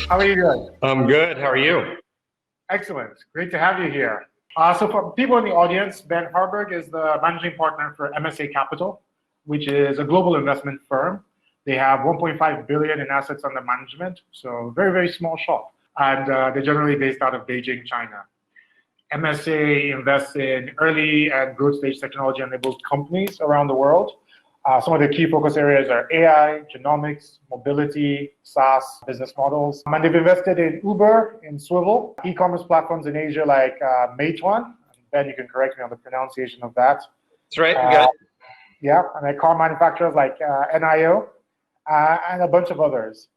How are you doing? I'm good. How are you? Excellent. Great to have you here. So for people in the audience, Ben Harburg is the managing partner for MSA Capital, which is a global investment firm. They have 1.5 billion in assets under management, so very, very small shop. And they're generally based out of Beijing, China. MSA invests in early and growth stage technology-enabled companies around the world. Some of the key focus areas are AI, genomics, mobility, SaaS business models. And they've invested in Uber, in Swivel, e-commerce platforms in Asia like Meituan. Ben, you can correct me on the pronunciation of that. That's right. Yeah, and then car manufacturers like NIO, and a bunch of others.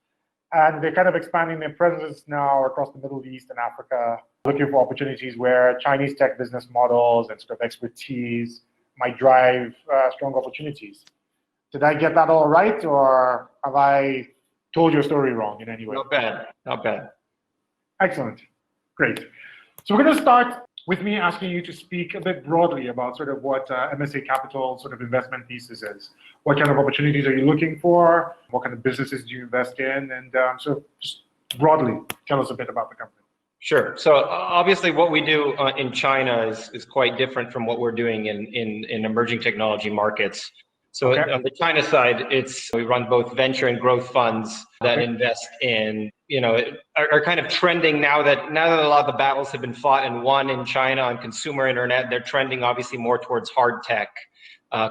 And they're kind of expanding their presence now across the Middle East and Africa, looking for opportunities where Chinese tech business models and sort of expertise might drive strong opportunities. Did I get that all right, or have I told your story wrong in any way? Not bad. Not bad. Excellent. Great. So we're going to start with me asking you to speak a bit broadly about sort of what MSA Capital sort of investment thesis is. What kind of opportunities are you looking for? What kind of businesses do you invest in? And so just broadly, tell us a bit about the company. Sure. So obviously what we do in China is quite different from what we're doing in emerging technology markets. So on the China side, we run both venture and growth funds that invest in, are kind of trending now that a lot of the battles have been fought and won in China on consumer internet. They're trending obviously more towards hard tech,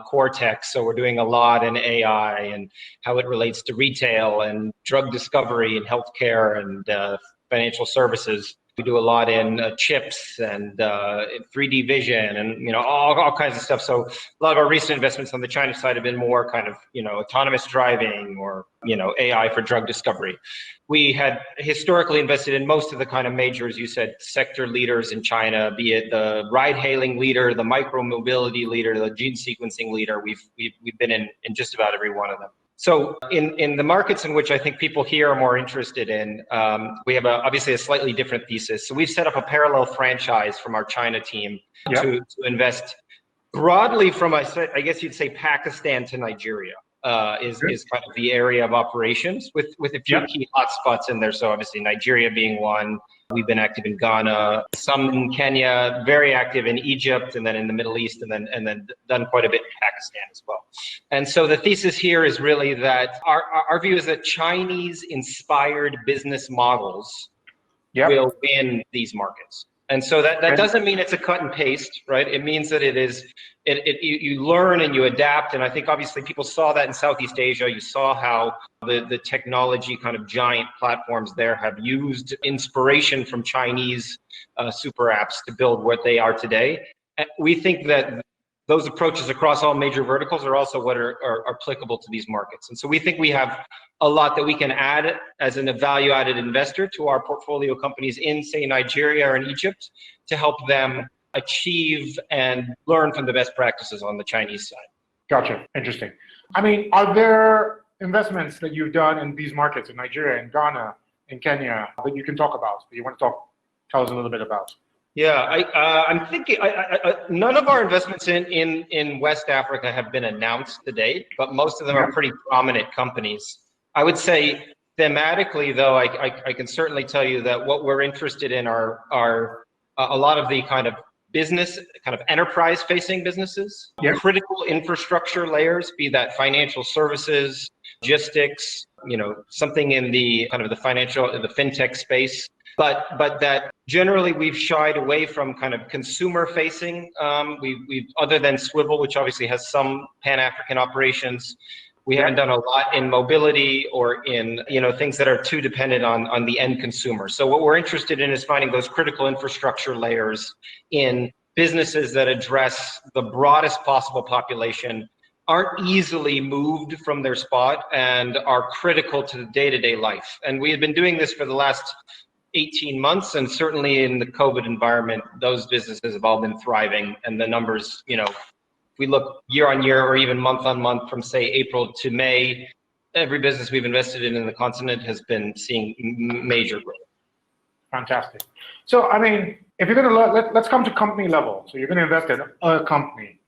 core tech. So we're doing a lot in AI and how it relates to retail and drug discovery and healthcare and financial services. We do a lot in chips and 3D vision and all kinds of stuff. So a lot of our recent investments on the China side have been more kind of autonomous driving or AI for drug discovery. We had historically invested in most of the kind of major, as you said, sector leaders in China, be it the ride-hailing leader, the micro-mobility leader, the gene sequencing leader. We've been in just about every one of them. So in the markets in which I think people here are more interested in, we have obviously a slightly different thesis. So we've set up a parallel franchise from our China team to invest broadly from, I guess you'd say, Pakistan to Nigeria is kind of the area of operations with a few key hotspots in there. So obviously Nigeria being one. We've been active in Ghana, some in Kenya, very active in Egypt, and then in the Middle East, and then done quite a bit in Pakistan as well. And so the thesis here is really that our view is that Chinese-inspired business models will win these markets. And so that doesn't mean it's a cut and paste, right? It means that you learn and you adapt. And I think obviously people saw that in Southeast Asia. You saw how the technology kind of giant platforms there have used inspiration from Chinese super apps to build what they are today. And we think that those approaches across all major verticals are also what are applicable to these markets. And so we think we have a lot that we can add as a value-added investor to our portfolio companies in, say, Nigeria or in Egypt to help them achieve and learn from the best practices on the Chinese side. Gotcha. Interesting. I mean, are there investments that you've done in these markets, in Nigeria, in Ghana, in Kenya, that you can talk about, that you want to tell us a little bit about? Yeah, I'm thinking none of our investments in West Africa have been announced to date, but most of them are pretty prominent companies. I would say thematically, though, I can certainly tell you that what we're interested in are a lot of the kind of enterprise-facing businesses, critical infrastructure layers, be that financial services, logistics, something in the kind of the fintech space. But that generally we've shied away from kind of consumer-facing. We've other than Swivel, which obviously has some Pan-African operations, we haven't done a lot in mobility or in things that are too dependent on the end consumer. So what we're interested in is finding those critical infrastructure layers in businesses that address the broadest possible population, aren't easily moved from their spot, and are critical to the day-to-day life. And we had been doing this for the last 18 months, and certainly in the COVID environment, those businesses have all been thriving, and the numbers, if we look year on year or even month on month from say April to May, every business we've invested in the continent has been seeing major growth. Fantastic. So, I mean, if you're going to let's come to company level. So you're going to invest in a company.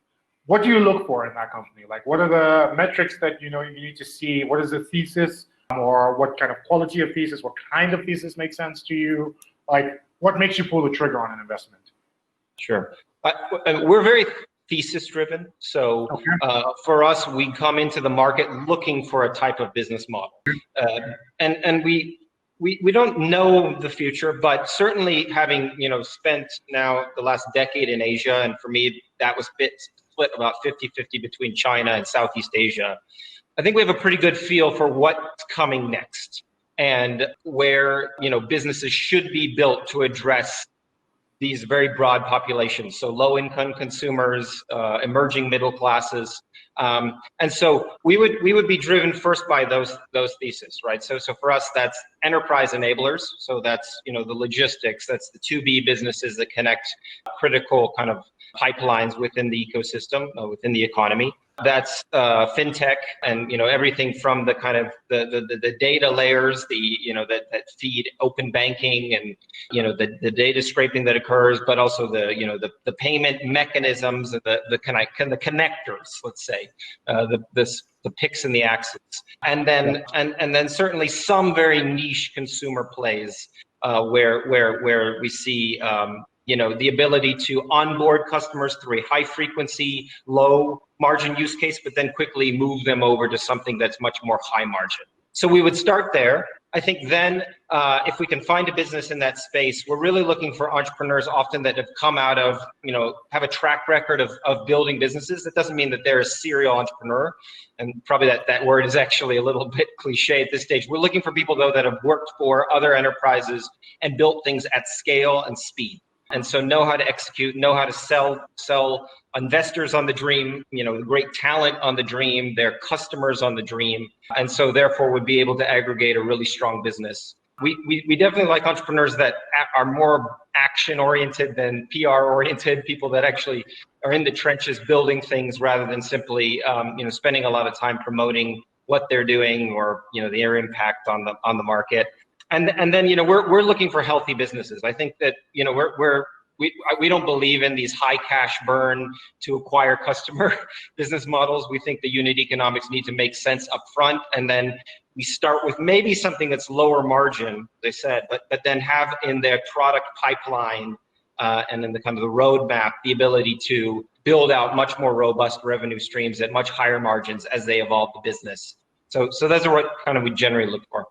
What do you look for in that company? Like, what are the metrics that you need to see? What is the thesis? or what kind of quality of thesis, what kind of thesis makes sense to you? Like, what makes you pull the trigger on an investment? Sure. We're very thesis driven. So for us, we come into the market looking for a type of business model. And we don't know the future, but certainly having, spent now the last decade in Asia, and for me, that was split about 50-50 between China and Southeast Asia. I think we have a pretty good feel for what's coming next and where, businesses should be built to address these very broad populations. So low income consumers, emerging middle classes. And so we would be driven first by those theses, right? So for us, that's enterprise enablers. So that's, the logistics, that's the 2B businesses that connect critical kind of pipelines within the ecosystem, within the economy. That's fintech and everything from the kind of the data layers, that feed open banking and the data scraping that occurs, but also the payment mechanisms, the connectors, let's say, the picks and the axes, and then certainly some very niche consumer plays where we see the ability to onboard customers through a high frequency, low margin use case, but then quickly move them over to something that's much more high margin. So we would start there. I think then if we can find a business in that space, we're really looking for entrepreneurs often that have come out of, have a track record of building businesses. That doesn't mean that they're a serial entrepreneur. And probably that word is actually a little bit cliche at this stage. We're looking for people, though, that have worked for other enterprises and built things at scale and speed. And so know how to execute, know how to sell investors on the dream, great talent on the dream, their customers on the dream. And so therefore would be able to aggregate a really strong business. We definitely like entrepreneurs that are more action oriented than PR oriented, people that actually are in the trenches building things rather than simply, spending a lot of time promoting what they're doing or, their impact on the market. And then we're looking for healthy businesses. I think that we don't believe in these high cash burn to acquire customer business models. We think the unit economics need to make sense up front, and then we start with maybe something that's lower margin, they said, but then have in their product pipeline and in the kind of the roadmap the ability to build out much more robust revenue streams at much higher margins as they evolve the business. So those are what kind of we generally look for.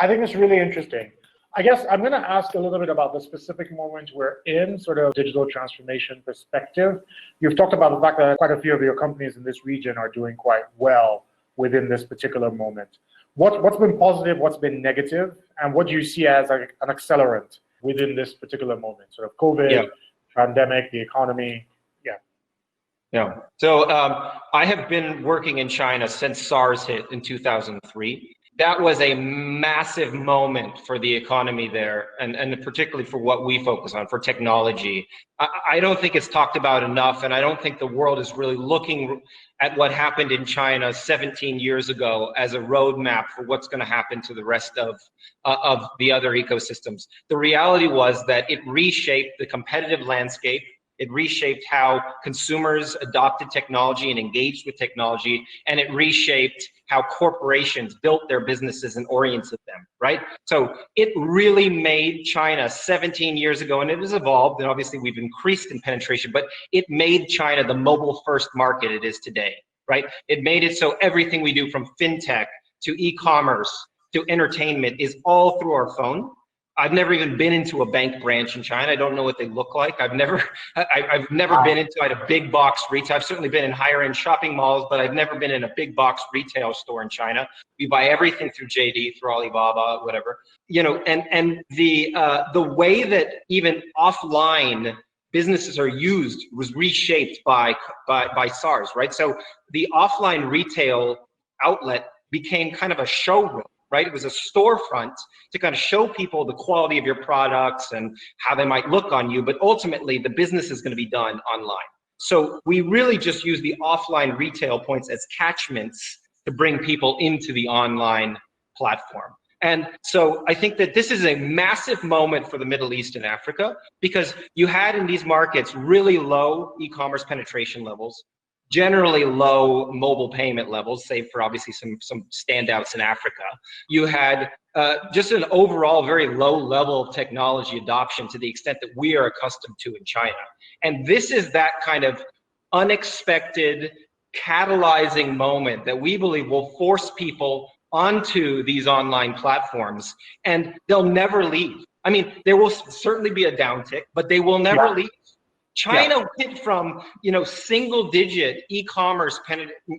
I think it's really interesting. I guess I'm going to ask a little bit about the specific moment we're in, sort of digital transformation perspective. You've talked about the fact that quite a few of your companies in this region are doing quite well within this particular moment. What's been positive, what's been negative, and what do you see as an accelerant within this particular moment? Sort of COVID, pandemic, the economy. Yeah. So I have been working in China since SARS hit in 2003. That was a massive moment for the economy there, and particularly for what we focus on, for technology. I don't think it's talked about enough, and I don't think the world is really looking at what happened in China 17 years ago as a roadmap for what's going to happen to the rest of the other ecosystems. The reality was that it reshaped the competitive landscape. It reshaped how consumers adopted technology and engaged with technology, and it reshaped how corporations built their businesses and oriented them, right? So it really made China 17 years ago, and it has evolved, and obviously we've increased in penetration, but it made China the mobile-first market it is today, right? It made it so everything we do from fintech to e-commerce to entertainment is all through our phone. I've never even been into a bank branch in China. I don't know what they look like. I've never been inside a big box retail. I've certainly been in higher end shopping malls, but I've never been in a big box retail store in China. We buy everything through JD, through Alibaba, whatever. And the way that even offline businesses are used was reshaped by SARS, right? So the offline retail outlet became kind of a showroom. Right? It was a storefront to kind of show people the quality of your products and how they might look on you, but ultimately the business is going to be done online. So we really just use the offline retail points as catchments to bring people into the online platform. And so I think that this is a massive moment for the Middle East and Africa, because you had in these markets really low e-commerce penetration levels, generally low mobile payment levels, save for obviously some standouts in Africa. You had just an overall very low level of technology adoption to the extent that we are accustomed to in China. And this is that kind of unexpected catalyzing moment that we believe will force people onto these online platforms, and they'll never leave. I mean, there will certainly be a downtick, but they will never leave. China went from, single-digit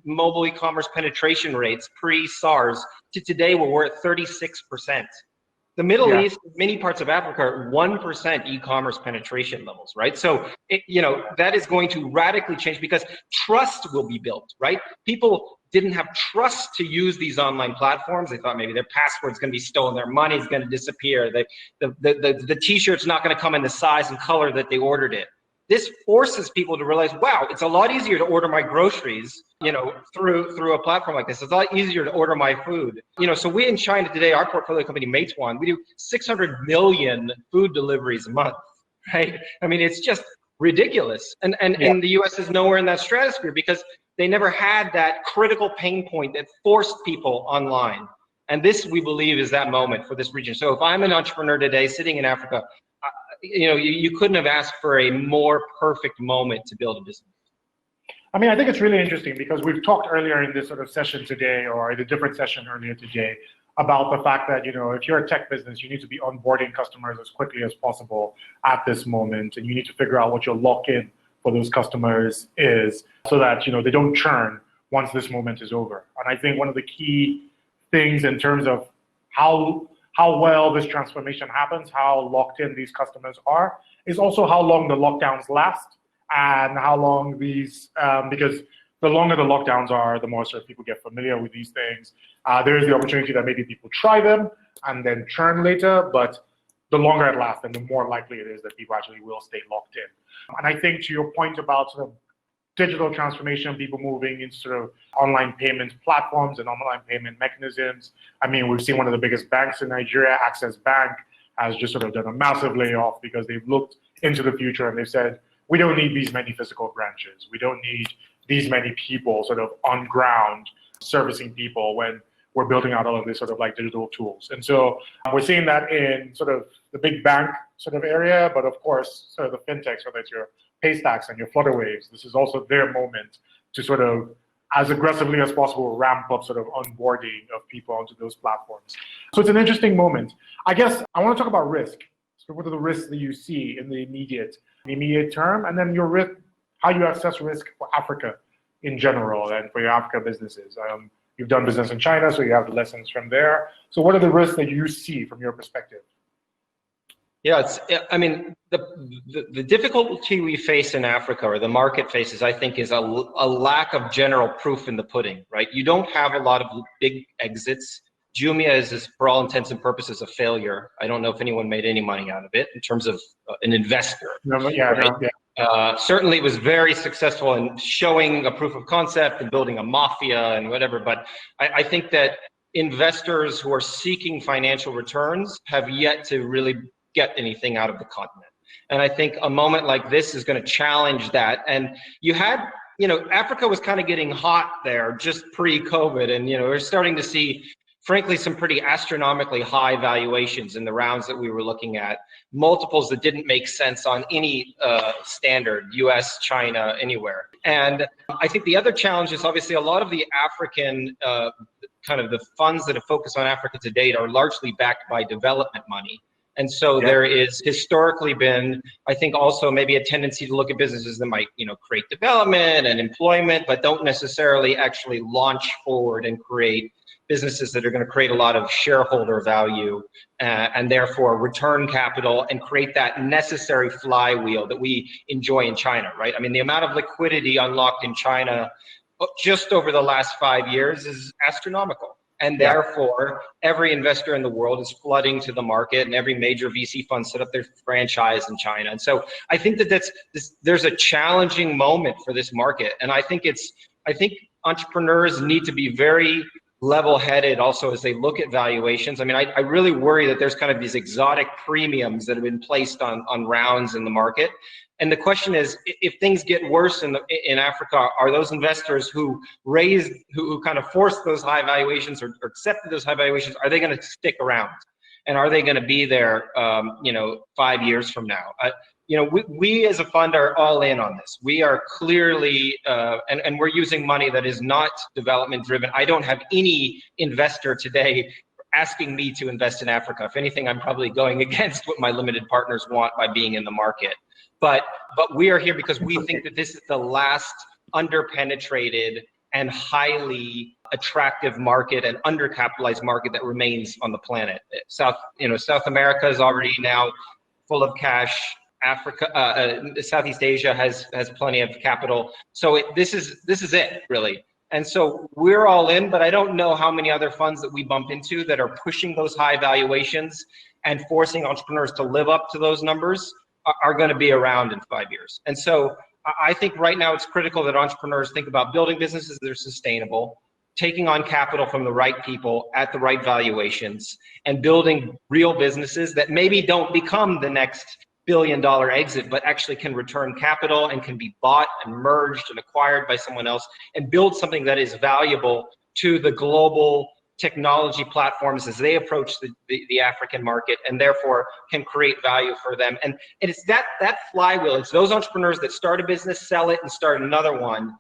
mobile e-commerce penetration rates pre-SARS to today where we're at 36%. The Middle East, many parts of Africa are 1% e-commerce penetration levels, right? So, that is going to radically change because trust will be built, right? People didn't have trust to use these online platforms. They thought maybe their password's going to be stolen, their money's going to disappear, the t-shirt's not going to come in the size and color that they ordered it. This forces people to realize, wow, it's a lot easier to order my groceries, through a platform like this. It's a lot easier to order my food. So we in China today, our portfolio company, Meituan, we do 600 million food deliveries a month, right? I mean, it's just ridiculous. And the US is nowhere in that stratosphere because they never had that critical pain point that forced people online. And this, we believe, is that moment for this region. So if I'm an entrepreneur today sitting in Africa, you couldn't have asked for a more perfect moment to build a business. I mean, I think it's really interesting because we've talked earlier in this sort of session today, or in a different session earlier today, about the fact that, if you're a tech business, you need to be onboarding customers as quickly as possible at this moment, and you need to figure out what your lock-in for those customers is so that, they don't churn once this moment is over. And I think one of the key things in terms of how well this transformation happens, how locked in these customers are, is also how long the lockdowns last and how long these, because the longer the lockdowns are, the more sort of people get familiar with these things. There is the opportunity that maybe people try them and then churn later, but the longer it lasts, then the more likely it is that people actually will stay locked in. And I think to your point about sort of digital transformation, people moving into sort of online payment platforms and online payment mechanisms. I mean, we've seen one of the biggest banks in Nigeria, Access Bank, has just sort of done a massive layoff because they've looked into the future and they've said, we don't need these many physical branches. We don't need these many people sort of on ground servicing people when we're building out all of these sort of like digital tools. And so we're seeing that in sort of the big bank sort of area, but of course, sort of the fintechs, whether it's your Paystacks and your Flutterwaves, this is also their moment to sort of, as aggressively as possible, ramp up sort of onboarding of people onto those platforms. So it's an interesting moment. I guess I want to talk about risk. So what are the risks that you see in the immediate term, and then your risk, how you assess risk for Africa in general and for your Africa businesses. You've done business in China, so you have the lessons from there. So what are the risks that you see from your perspective? Yeah, the difficulty we face in Africa, or the market faces, I think, is a lack of general proof in the pudding, right? You don't have a lot of big exits. Jumia is, for all intents and purposes, a failure. I don't know if anyone made any money out of it in terms of an investor. Certainly it was very successful in showing a proof of concept and building a mafia and whatever, but I think that investors who are seeking financial returns have yet to really get anything out of the continent. And I think a moment like this is going to challenge that. And you had, Africa was kind of getting hot there just pre-COVID, and, we're starting to see, frankly, some pretty astronomically high valuations in the rounds that we were looking at, multiples that didn't make sense on any standard, US, China, anywhere. And I think the other challenge is obviously a lot of the African, kind of the funds that have focused on Africa to date are largely backed by development money. And so there is historically been, I think, also maybe a tendency to look at businesses that might, create development and employment, but don't necessarily actually launch forward and create businesses that are going to create a lot of shareholder value and therefore return capital and create that necessary flywheel that we enjoy in China, right? I mean, the amount of liquidity unlocked in China just over the last 5 years is astronomical. And therefore, every investor in the world is flooding to the market, and every major VC fund set up their franchise in China. And so I think that there's a challenging moment for this market. And I think entrepreneurs need to be very level-headed also as they look at valuations. I mean, I really worry that there's kind of these exotic premiums that have been placed on rounds in the market. And the question is, if things get worse in Africa, are those investors who kind of forced those high valuations or accepted those high valuations, are they going to stick around? And are they going to be there, 5 years from now? We as a fund are all in on this. We are clearly, and we're using money that is not development driven. I don't have any investor today asking me to invest in Africa. If anything, I'm probably going against what my limited partners want by being in the market. But we are here because we think that this is the last underpenetrated and highly attractive market and undercapitalized market that remains on the planet. South America is already now full of cash. Africa, Southeast Asia has plenty of capital. So this is it, really. And so we're all in, but I don't know how many other funds that we bump into that are pushing those high valuations and forcing entrepreneurs to live up to those numbers are going to be around in 5 years. And so I think right now it's critical that entrepreneurs think about building businesses that are sustainable, taking on capital from the right people at the right valuations, and building real businesses that maybe don't become the next billion-dollar exit, but actually can return capital and can be bought and merged and acquired by someone else and build something that is valuable to the global technology platforms as they approach the African market, and therefore can create value for them. And it's that flywheel. It's those entrepreneurs that start a business, sell it, and start another one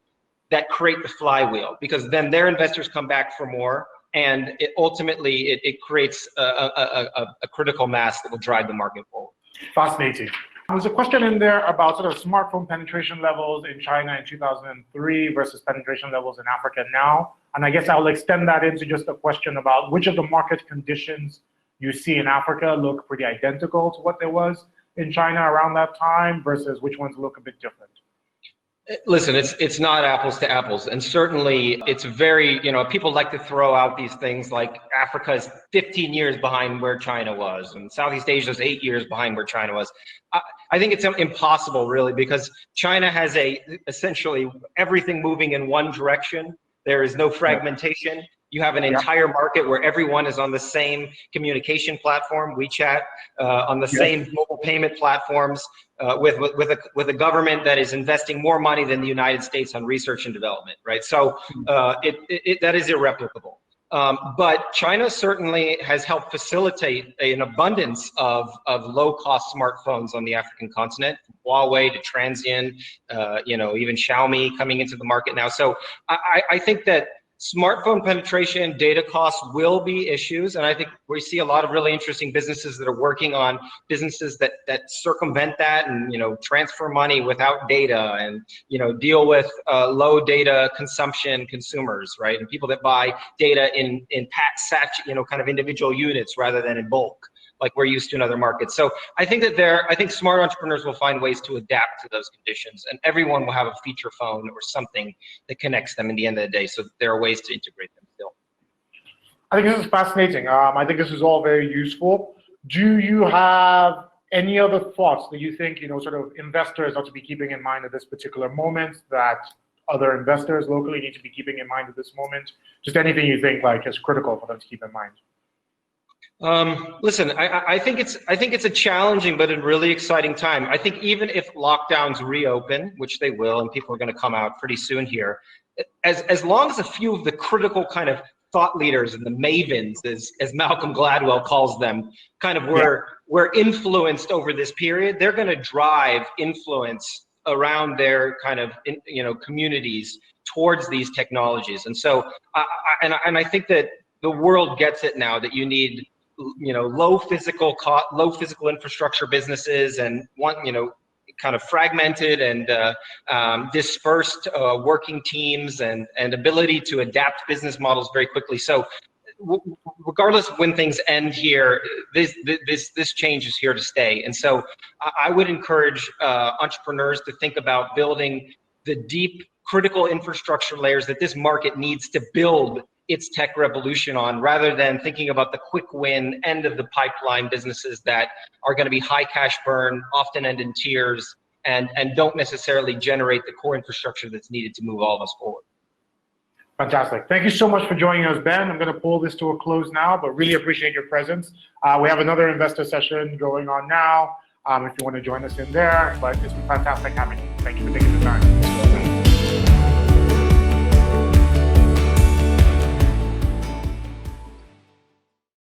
that create the flywheel, because then their investors come back for more, and it ultimately creates a critical mass that will drive the market forward. Fascinating. There's a question in there about sort of smartphone penetration levels in China in 2003 versus penetration levels in Africa now. And I guess I'll extend that into just a question about which of the market conditions you see in Africa look pretty identical to what there was in China around that time versus which ones look a bit different. Listen, it's not apples to apples, and certainly it's very, people like to throw out these things like Africa is 15 years behind where China was, and Southeast Asia is 8 years behind where China was. I think it's impossible, really, because China has essentially everything moving in one direction. There is no fragmentation. You have an entire market where everyone is on the same communication platform, WeChat, on the same mobile payment platforms, with a government that is investing more money than the United States on research and development, right? So that is irreplicable. But China certainly has helped facilitate an abundance of low-cost smartphones on the African continent, from Huawei to Transsion, even Xiaomi coming into the market now. So I think that smartphone penetration, data costs will be issues, and I think we see a lot of really interesting businesses that are working on businesses that circumvent that and transfer money without data and deal with low data consumption consumers, right? And people that buy data in kind of individual units rather than in bulk, like we're used to in other markets. So I think that smart entrepreneurs will find ways to adapt to those conditions, and everyone will have a feature phone or something that connects them in the end of the day. So there are ways to integrate them still. I think this is fascinating. I think this is all very useful. Do you have any other thoughts that you think, sort of investors ought to be keeping in mind at this particular moment, that other investors locally need to be keeping in mind at this moment? Just anything you think is critical for them to keep in mind. Listen, I think it's a challenging but a really exciting time. I think even if lockdowns reopen, which they will, and people are going to come out pretty soon here, as long as a few of the critical kind of thought leaders and the mavens, as Malcolm Gladwell calls them, kind of were influenced over this period, they're going to drive influence around their kind of communities towards these technologies. And so, I think that the world gets it now that you need low physical infrastructure businesses and kind of fragmented and dispersed working teams and ability to adapt business models very quickly. So regardless of when things end here, this change is here to stay. And so I would encourage entrepreneurs to think about building the deep critical infrastructure layers that this market needs to build its tech revolution on, rather than thinking about the quick win end of the pipeline businesses that are going to be high cash burn, often end in tears, and don't necessarily generate the core infrastructure that's needed to move all of us forward. Fantastic. Thank you so much for joining us, Ben. I'm going to pull this to a close now, but really appreciate your presence. We have another investor session going on now if you want to join us in there, but it's been fantastic having you. Thank you for taking the time.